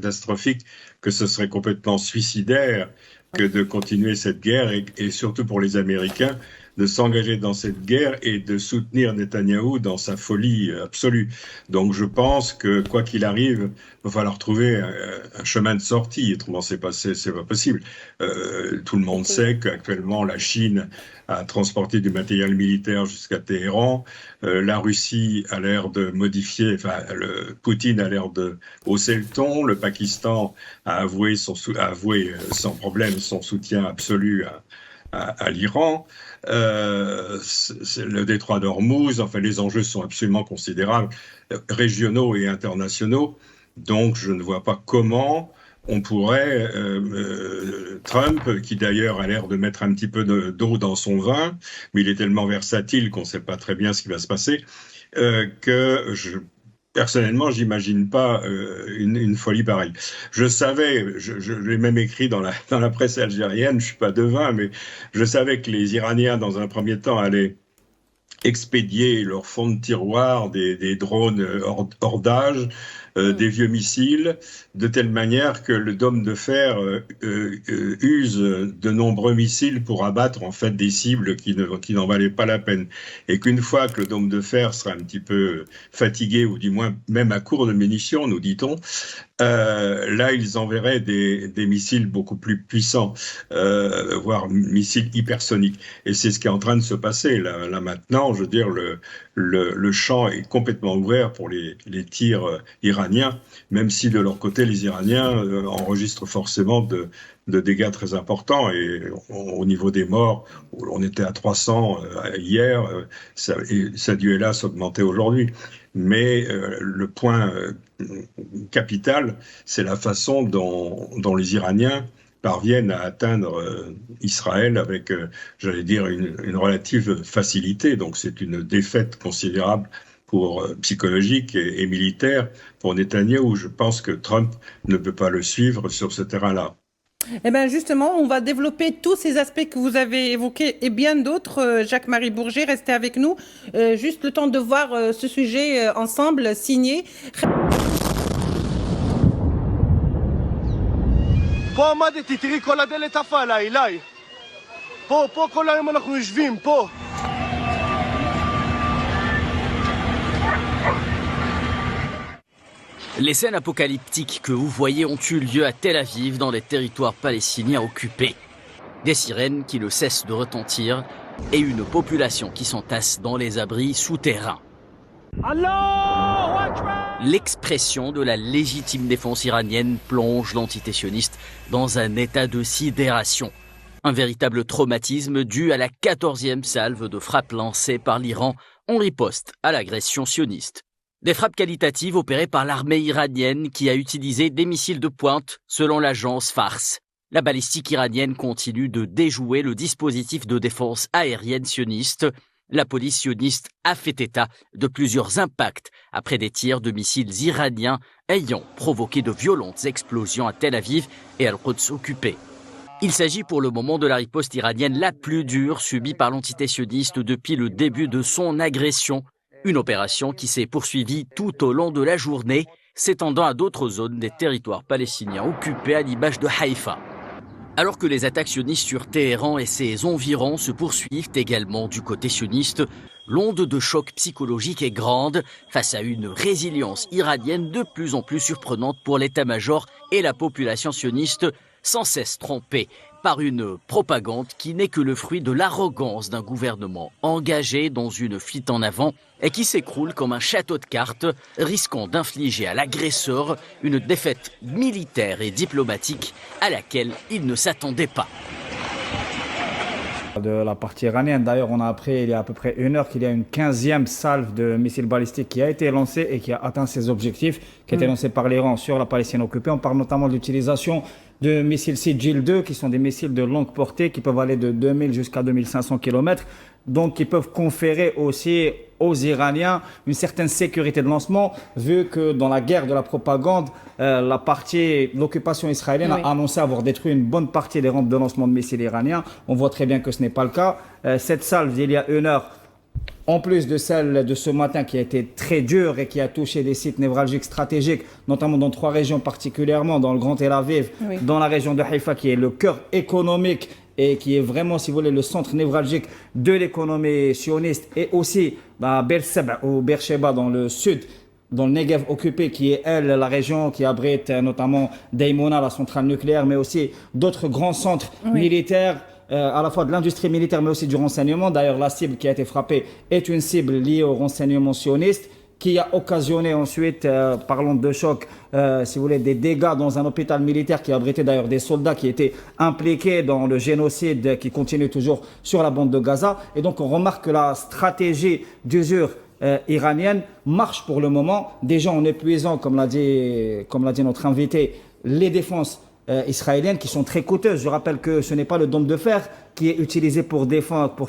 catastrophique, que ce serait complètement suicidaire que de continuer cette guerre et surtout pour les Américains de s'engager dans cette guerre et de soutenir Netanyahou dans sa folie absolue. Donc je pense que quoi qu'il arrive, il va falloir trouver un chemin de sortie. Autrement, c'est pas possible. Tout le monde sait qu'actuellement la Chine a transporté du matériel militaire jusqu'à Téhéran. La Russie a l'air de modifier, Poutine a l'air de hausser le ton. Le Pakistan a avoué sans problème son soutien absolu à l'Iran. Le détroit d'Ormuz, enfin les enjeux sont absolument considérables, régionaux et internationaux. Donc je ne vois pas comment on pourrait, Trump, qui d'ailleurs a l'air de mettre un petit peu d'eau dans son vin, mais il est tellement versatile qu'on ne sait pas très bien ce qui va se passer, personnellement, j'imagine pas une folie pareille. Je savais, je l'ai même écrit dans la presse algérienne, je suis pas devin, mais je savais que les Iraniens, dans un premier temps, allaient expédier leur fond de tiroir, des drones hors d'âge, des vieux missiles, de telle manière que le dôme de fer use de nombreux missiles pour abattre en fait des cibles qui n'en valaient pas la peine. Et qu'une fois que le dôme de fer sera un petit peu fatigué, ou du moins même à court de munitions, nous dit-on, là, ils enverraient des missiles beaucoup plus puissants, voire missiles hypersoniques. Et c'est ce qui est en train de se passer. Là maintenant, je veux dire, le champ est complètement ouvert pour les tirs iraniens, même si de leur côté, les Iraniens enregistrent forcément de dégâts très importants. Et au niveau des morts, on était à 300 hier, ça a dû, hélas, augmenter aujourd'hui. Mais le point capital, c'est la façon dont les Iraniens parviennent à atteindre Israël avec, j'allais dire, une relative facilité. Donc c'est une défaite considérable psychologique et militaire pour Netanyahou. Je pense que Trump ne peut pas le suivre sur ce terrain-là. Eh bien justement, on va développer tous ces aspects que vous avez évoqués et bien d'autres. Jacques-Marie Bourget, restez avec nous. Juste le temps de voir ce sujet ensemble, signé. פה עמדתי, תראי כל הדלת עפה עליי, אליי. פה כל היום אנחנו יושבים, פה. Les scènes apocalyptiques que vous voyez ont eu lieu à Tel Aviv, dans les territoires palestiniens occupés. Des sirènes qui ne cessent de retentir et une population qui s'entasse dans les abris souterrains. L'expression de la légitime défense iranienne plonge l'entité sioniste dans un état de sidération. Un véritable traumatisme dû à la 14e salve de frappes lancées par l'Iran en riposte à l'agression sioniste. Des frappes qualitatives opérées par l'armée iranienne qui a utilisé des missiles de pointe selon l'agence Fars. La balistique iranienne continue de déjouer le dispositif de défense aérienne sioniste. La police sioniste a fait état de plusieurs impacts après des tirs de missiles iraniens ayant provoqué de violentes explosions à Tel Aviv et Al-Quds occupé. Il s'agit pour le moment de la riposte iranienne la plus dure subie par l'entité sioniste depuis le début de son agression. Une opération qui s'est poursuivie tout au long de la journée, s'étendant à d'autres zones des territoires palestiniens occupés à l'image de Haïfa. Alors que les attaques sionistes sur Téhéran et ses environs se poursuivent également du côté sioniste, l'onde de choc psychologique est grande face à une résilience iranienne de plus en plus surprenante pour l'état-major et la population sioniste, sans cesse trompée par une propagande qui n'est que le fruit de l'arrogance d'un gouvernement engagé dans une fuite en avant et qui s'écroule comme un château de cartes, risquant d'infliger à l'agresseur une défaite militaire et diplomatique à laquelle il ne s'attendait pas. De la partie iranienne, d'ailleurs, on a appris il y a à peu près 1 heure qu'il y a une 15e salve de missiles balistiques qui a été lancée et qui a atteint ses objectifs, qui a été lancée par l'Iran sur la Palestine occupée. On parle notamment de l'utilisation de missiles Sigil 2, qui sont des missiles de longue portée, qui peuvent aller de 2000 jusqu'à 2500 km, donc qui peuvent conférer aussi aux Iraniens une certaine sécurité de lancement, vu que dans la guerre de la propagande, l'occupation israélienne a annoncé avoir détruit une bonne partie des rampes de lancement de missiles iraniens. On voit très bien que ce n'est pas le cas. Cette salve, il y a 1 heure, en plus de celle de ce matin qui a été très dure et qui a touché des sites névralgiques stratégiques, notamment dans 3 régions particulièrement, dans le Grand Tel Aviv, Oui. dans la région de Haïfa qui est le cœur économique et qui est vraiment, si vous voulez, le centre névralgique de l'économie sioniste, et aussi Beer-Seba ou Beersheba dans le sud, dans le Negev occupé, qui est, elle, la région qui abrite notamment Daimona, la centrale nucléaire, mais aussi d'autres grands centres militaires, à la fois de l'industrie militaire, mais aussi du renseignement. D'ailleurs, la cible qui a été frappée est une cible liée au renseignement sioniste, qui a occasionné ensuite, parlons de choc, si vous voulez, des dégâts dans un hôpital militaire qui abritait d'ailleurs des soldats qui étaient impliqués dans le génocide qui continue toujours sur la bande de Gaza. Et donc, on remarque que la stratégie d'usure iranienne marche pour le moment, déjà en épuisant, comme l'a dit notre invité, les défenses israéliennes qui sont très coûteuses. Je rappelle que ce n'est pas le dôme de fer qui est utilisé pour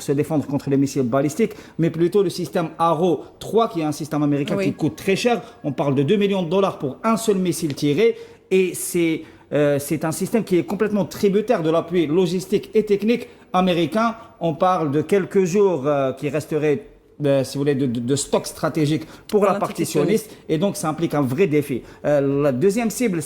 se défendre contre les missiles balistiques, mais plutôt le système Arrow 3, qui est un système américain qui coûte très cher. On parle de $2 millions pour un seul missile tiré, et c'est un système qui est complètement tributaire de l'appui logistique et technique américain. On parle de quelques jours qui resteraient si vous voulez, de stock stratégique pour la partie sioniste, et donc ça implique un vrai défi. La deuxième cible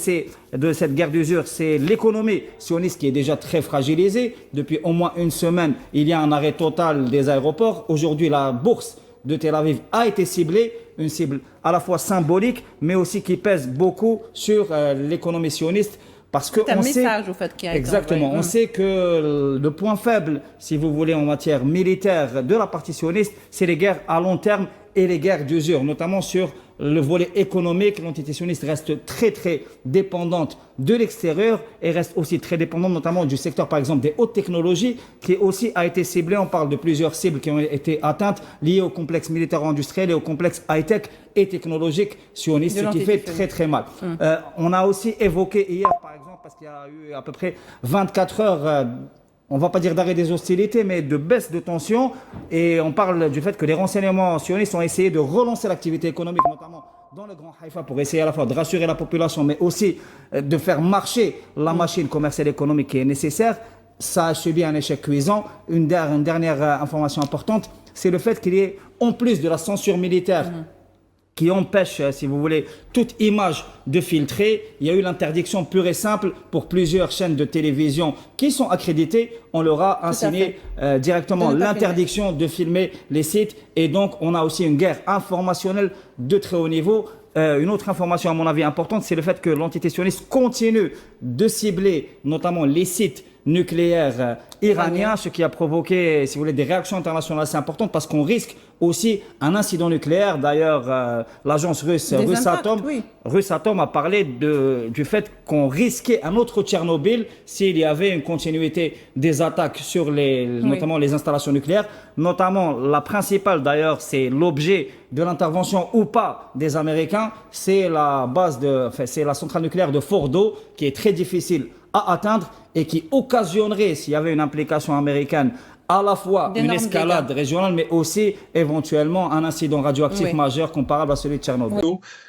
de cette guerre d'usure, c'est l'économie sioniste qui est déjà très fragilisée. Depuis au moins une semaine, il y a un arrêt total des aéroports. Aujourd'hui, la bourse de Tel Aviv a été ciblée, une cible à la fois symbolique, mais aussi qui pèse beaucoup sur l'économie sioniste. Parce que c'est un message, au fait, qui a exactement, été on sait que le point faible, si vous voulez, en matière militaire de la partie sioniste, c'est les guerres à long terme et les guerres d'usure, notamment sur le volet économique. L'entité sioniste reste très très dépendante de l'extérieur et reste aussi très dépendante notamment du secteur, par exemple, des hautes technologies, qui aussi a été ciblé. On parle de plusieurs cibles qui ont été atteintes liées au complexe militaire-industriel et au complexe high-tech et technologique sioniste, ce qui fait très très mal. On a aussi évoqué hier, par exemple, parce qu'il y a eu à peu près 24 heures on ne va pas dire d'arrêt des hostilités, mais de baisse de tension. Et on parle du fait que les renseignements sionistes ont essayé de relancer l'activité économique, notamment dans le Grand Haïfa, pour essayer à la fois de rassurer la population, mais aussi de faire marcher la machine commerciale économique qui est nécessaire. Ça a subi un échec cuisant. Une dernière information importante, c'est le fait qu'il y ait, en plus de la censure militaire, qui empêche, si vous voulez, toute image de filtrer. Il y a eu l'interdiction pure et simple pour plusieurs chaînes de télévision qui sont accréditées. On leur a assigné directement l'interdiction de filmer les sites. Et donc, on a aussi une guerre informationnelle de très haut niveau. Une autre information, à mon avis, importante, c'est le fait que l'entité sioniste continue de cibler notamment les sites nucléaire iranien, ce qui a provoqué, si vous voulez, des réactions internationales assez importantes, parce qu'on risque aussi un incident nucléaire. D'ailleurs, l'agence russe Rusatom a parlé du fait qu'on risquait un autre Tchernobyl s'il y avait une continuité des attaques sur notamment les installations nucléaires. Notamment, la principale d'ailleurs, c'est l'objet de l'intervention ou pas des Américains, c'est c'est la centrale nucléaire de Fordo, qui est très difficile à atteindre et qui occasionnerait, s'il y avait une implication américaine, à la fois une escalade régionale, mais aussi éventuellement un incident radioactif majeur comparable à celui de Tchernobyl.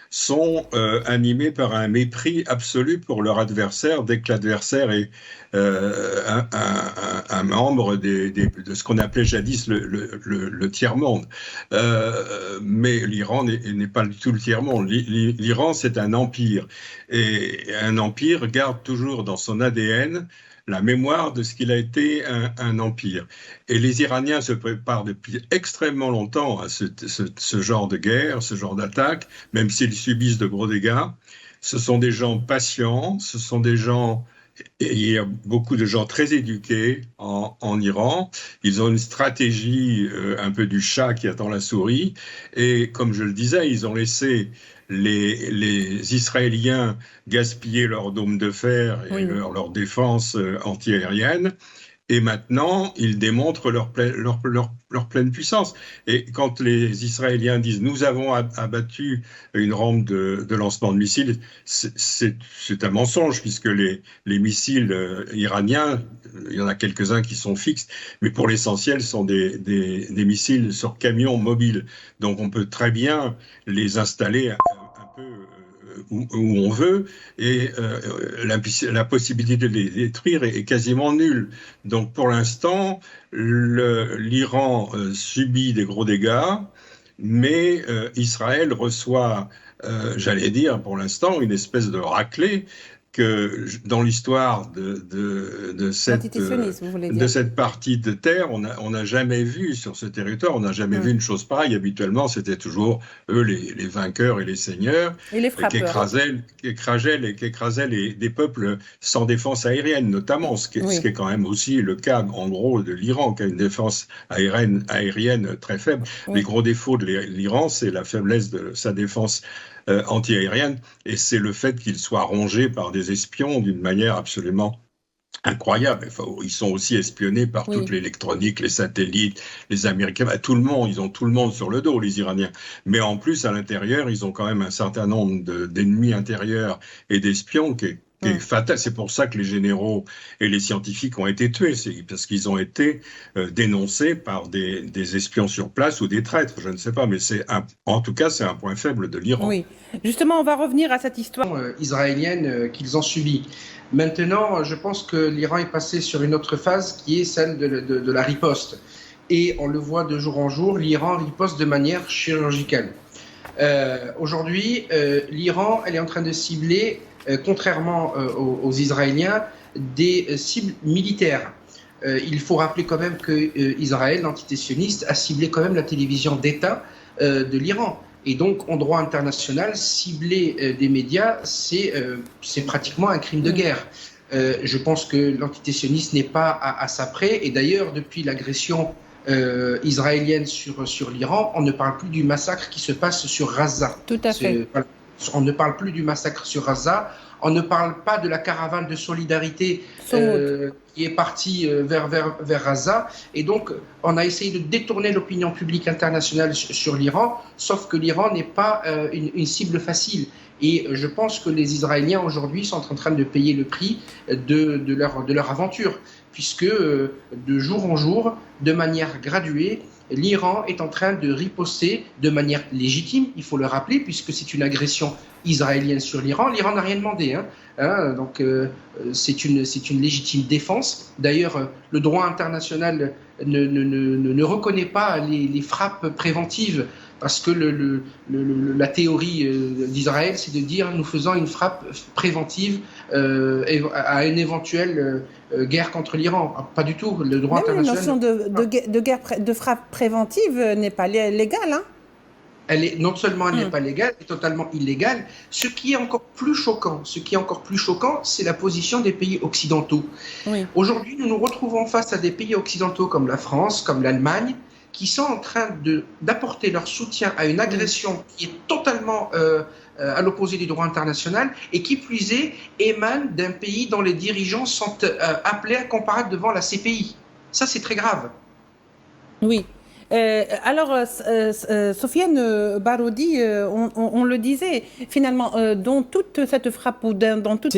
Sont animés par un mépris absolu pour leur adversaire dès que l'adversaire est un membre de ce qu'on appelait jadis le tiers-monde. Mais l'Iran n'est pas du tout le tiers-monde. L'Iran, c'est un empire. Et un empire garde toujours dans son ADN la mémoire de ce qu'il a été un empire. Et les Iraniens se préparent depuis extrêmement longtemps à ce genre de guerre, ce genre d'attaque, même s'ils subissent de gros dégâts. Ce sont des gens patients, ce sont des gens... Et il y a beaucoup de gens très éduqués en Iran. Ils ont une stratégie un peu du chat qui attend la souris. Et comme je le disais, ils ont laissé les Israéliens gaspiller leur dôme de fer et leur défense antiaérienne. Et maintenant, ils démontrent leur pleine puissance. Et quand les Israéliens disent « nous avons abattu une rampe de lancement de missiles », c'est un mensonge, puisque les missiles iraniens, il y en a quelques-uns qui sont fixes, mais pour l'essentiel, ce sont des missiles sur camions mobiles. Donc on peut très bien les installer un peu où on veut, et la possibilité de les détruire est quasiment nulle. Donc pour l'instant, l'Iran subit des gros dégâts, mais Israël reçoit, j'allais dire pour l'instant, une espèce de raclée que dans l'histoire de cette partie de terre, on n'a jamais vu sur ce territoire, on n'a jamais vu une chose pareille. Habituellement, c'était toujours eux les vainqueurs et les seigneurs, et les frappeurs, qui écrasaient des peuples sans défense aérienne, notamment, ce qui est quand même aussi le cas, en gros, de l'Iran, qui a une défense aérienne très faible. Les gros défauts de l'Iran, c'est la faiblesse de sa défense anti-aérienne, et c'est le fait qu'ils soient rongés par des espions d'une manière absolument incroyable. Enfin, ils sont aussi espionnés par toute l'électronique, les satellites, les Américains, tout le monde, ils ont tout le monde sur le dos, les Iraniens. Mais en plus, à l'intérieur, ils ont quand même un certain nombre d'ennemis intérieurs et d'espions qui est fatal. C'est pour ça que les généraux et les scientifiques ont été tués, c'est parce qu'ils ont été dénoncés par des espions sur place ou des traîtres, je ne sais pas, mais en tout cas, c'est un point faible de l'Iran. Oui, justement, on va revenir à cette histoire israélienne qu'ils ont subie. Maintenant, je pense que l'Iran est passé sur une autre phase qui est celle de la riposte. Et on le voit de jour en jour, l'Iran riposte de manière chirurgicale. Aujourd'hui, l'Iran, elle est en train de cibler, contrairement aux Israéliens, des cibles militaires. Il faut rappeler quand même que Israël, l'entité sioniste, a ciblé quand même la télévision d'État de l'Iran. Et donc, en droit international, cibler des médias, c'est pratiquement un crime de guerre. Je pense que l'entité sioniste n'est pas à ça près. Et d'ailleurs, depuis l'agression israélienne sur l'Iran, on ne parle plus du massacre qui se passe sur Gaza. Tout à fait. On ne parle plus du massacre sur Gaza. On ne parle pas de la caravane de solidarité qui est partie vers Gaza. Et donc, on a essayé de détourner l'opinion publique internationale sur l'Iran, sauf que l'Iran n'est pas une cible facile. Et je pense que les Israéliens aujourd'hui sont en train de payer le prix de leur aventure, puisque de jour en jour, de manière graduée, l'Iran est en train de riposter de manière légitime, il faut le rappeler, puisque c'est une agression israélienne sur l'Iran. L'Iran n'a rien demandé, donc c'est une légitime défense. D'ailleurs, le droit international ne reconnaît pas les frappes préventives, parce que la théorie d'Israël, c'est de dire nous faisons une frappe préventive à une éventuelle guerre contre l'Iran. Pas du tout. Le droit international. La notion de frappe préventive n'est pas légale. Non seulement elle n'est pas légale, elle est totalement illégale. Ce qui est encore plus choquant, c'est la position des pays occidentaux. Oui. Aujourd'hui, nous nous retrouvons face à des pays occidentaux comme la France, comme l'Allemagne, qui sont en train d'apporter leur soutien à une agression qui est totalement à l'opposé du droit international et qui plus est émane d'un pays dont les dirigeants sont appelés à comparaître devant la CPI. Ça, c'est très grave. Oui. Alors, Sofiane Baroudi, on le disait, finalement, dans toute cette frappe ou dans toute...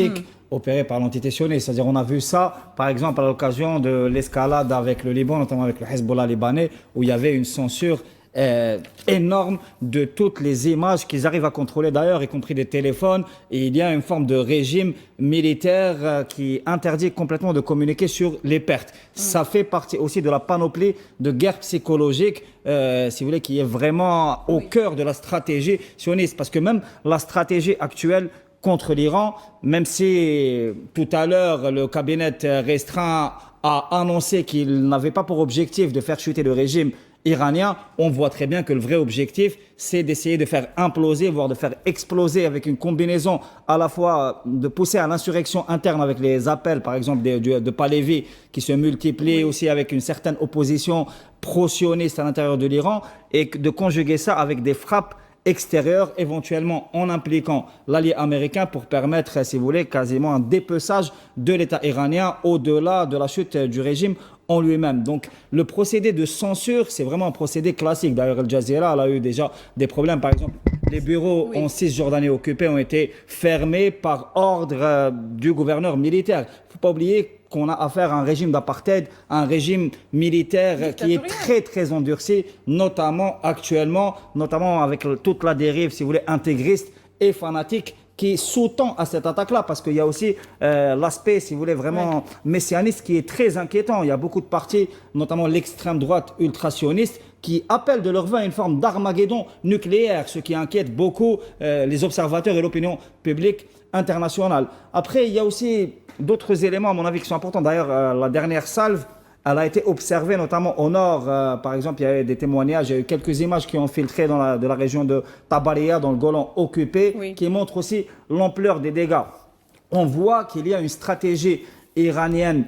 opéré par l'entité sioniste. C'est-à-dire, on a vu ça, par exemple, à l'occasion de l'escalade avec le Liban, notamment avec le Hezbollah libanais, où il y avait une censure énorme de toutes les images qu'ils arrivent à contrôler d'ailleurs, y compris des téléphones, et il y a une forme de régime militaire qui interdit complètement de communiquer sur les pertes. Ça fait partie aussi de la panoplie de guerre psychologique, si vous voulez, qui est vraiment au cœur de la stratégie sioniste, parce que même la stratégie actuelle contre l'Iran, même si tout à l'heure le cabinet restreint a annoncé qu'il n'avait pas pour objectif de faire chuter le régime iranien, on voit très bien que le vrai objectif, c'est d'essayer de faire imploser, voire de faire exploser avec une combinaison à la fois de pousser à l'insurrection interne avec les appels, par exemple, de Pahlavi qui se multiplient aussi avec une certaine opposition pro-sioniste à l'intérieur de l'Iran, et de conjuguer ça avec des frappes extérieures, éventuellement en impliquant l'allié américain pour permettre, si vous voulez, quasiment un dépeçage de l'État iranien au-delà de la chute du régime en lui-même. Donc, le procédé de censure, c'est vraiment un procédé classique. D'ailleurs, Al Jazeera elle a eu déjà des problèmes. Par exemple, les bureaux en Cisjordanie occupés ont été fermés par ordre du gouverneur militaire. Il ne faut pas oublier qu'on a affaire à un régime d'apartheid, un régime militaire qui est très, très endurci, notamment actuellement, notamment avec toute la dérive, si vous voulez, intégriste et fanatique qui sous-tend à cette attaque-là, parce qu'il y a aussi l'aspect, si vous voulez, vraiment messianiste qui est très inquiétant. Il y a beaucoup de partis, notamment l'extrême droite ultra-sioniste, qui appellent de leur vœu une forme d'Armageddon nucléaire, ce qui inquiète beaucoup les observateurs et l'opinion publique internationale. Après, il y a aussi d'autres éléments, à mon avis, qui sont importants. D'ailleurs, la dernière salve, elle a été observée notamment au nord. Par exemple, il y a eu des témoignages, il y a eu quelques images qui ont filtré de la région de Tabaria, dans le Golan occupé, qui montrent aussi l'ampleur des dégâts. On voit qu'il y a une stratégie iranienne,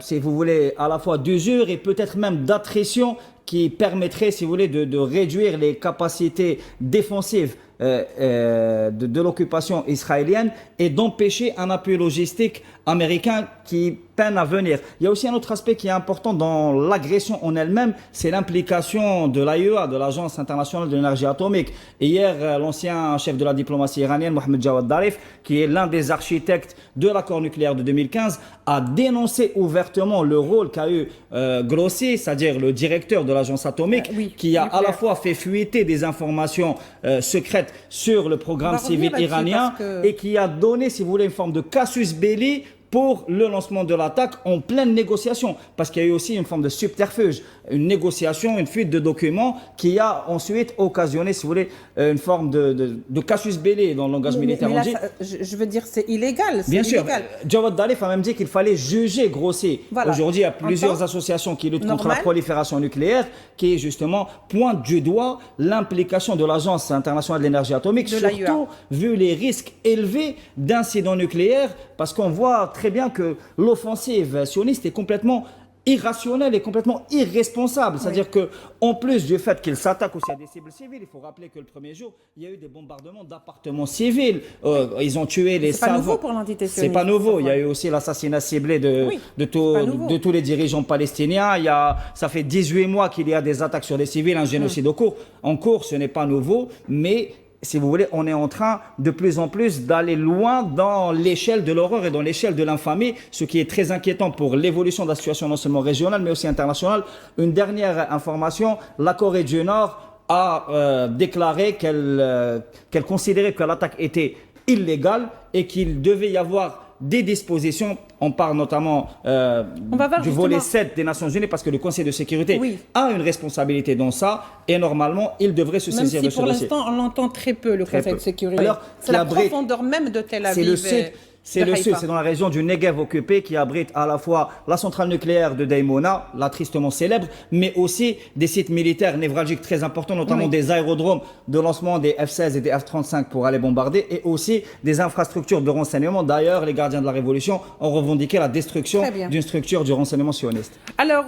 si vous voulez, à la fois d'usure et peut-être même d'attrition qui permettrait, si vous voulez, de réduire les capacités défensives de l'occupation israélienne et d'empêcher un appui logistique américain qui peine à venir. Il y a aussi un autre aspect qui est important dans l'agression en elle-même, c'est l'implication de l'AIEA, de l'Agence internationale de l'énergie atomique. Et hier, l'ancien chef de la diplomatie iranienne, Mohamed Jawad Zarif, qui est l'un des architectes de l'accord nucléaire de 2015, a dénoncé ouvertement le rôle qu'a eu Grossi, c'est-à-dire le directeur de l'agence atomique, qui a à la fois fait fuiter des informations secrètes sur le programme civil iranien et qui a donné, si vous voulez, une forme de casus belli pour le lancement de l'attaque en pleine négociation, parce qu'il y a eu aussi une forme de subterfuge, une négociation, une fuite de documents qui a ensuite occasionné, si vous voulez, une forme de casus belli dans le langage militaire. Mais là, je veux dire, c'est illégal. Bien sûr. Jawad Zarif a même dit qu'il fallait juger Grossi. Voilà. Aujourd'hui, il y a plusieurs associations qui luttent contre la prolifération nucléaire, qui justement pointent du doigt l'implication de l'Agence internationale de l'énergie atomique, surtout vu les risques élevés d'incidents nucléaires, parce qu'on voit très bien que l'offensive sioniste est complètement irrationnelle et complètement irresponsable. C'est-à-dire que, en plus du fait qu'il s'attaque aussi à des cibles civiles, il faut rappeler que le premier jour, il y a eu des bombardements d'appartements civils. Ils ont tué les savants. C'est pas nouveau pour l'entité sioniste. C'est pas nouveau. Il y a eu aussi l'assassinat ciblé de tous les dirigeants palestiniens. Ça fait 18 mois qu'il y a des attaques sur des civils, un génocide en cours. Ce n'est pas nouveau, mais si vous voulez, on est en train de plus en plus d'aller loin dans l'échelle de l'horreur et dans l'échelle de l'infamie, ce qui est très inquiétant pour l'évolution de la situation non seulement régionale, mais aussi internationale. Une dernière information, la Corée du Nord a déclaré qu'elle considérait que l'attaque était illégale et qu'il devait y avoir des dispositions. On parle notamment du volet 7 des Nations Unies, parce que le Conseil de sécurité a une responsabilité dans ça, et normalement, il devrait se saisir de ce dossier. Même si pour l'instant, on l'entend très peu, le Conseil de sécurité. C'est la profondeur même de Tel Aviv. C'est le sud, c'est dans la région du Negev occupé, qui abrite à la fois la centrale nucléaire de Daimona, la tristement célèbre, mais aussi des sites militaires névralgiques très importants, notamment des aérodromes de lancement des F-16 et des F-35 pour aller bombarder, et aussi des infrastructures de renseignement. D'ailleurs, les gardiens de la Révolution ont revendiqué la destruction d'une structure du renseignement sioniste. Alors,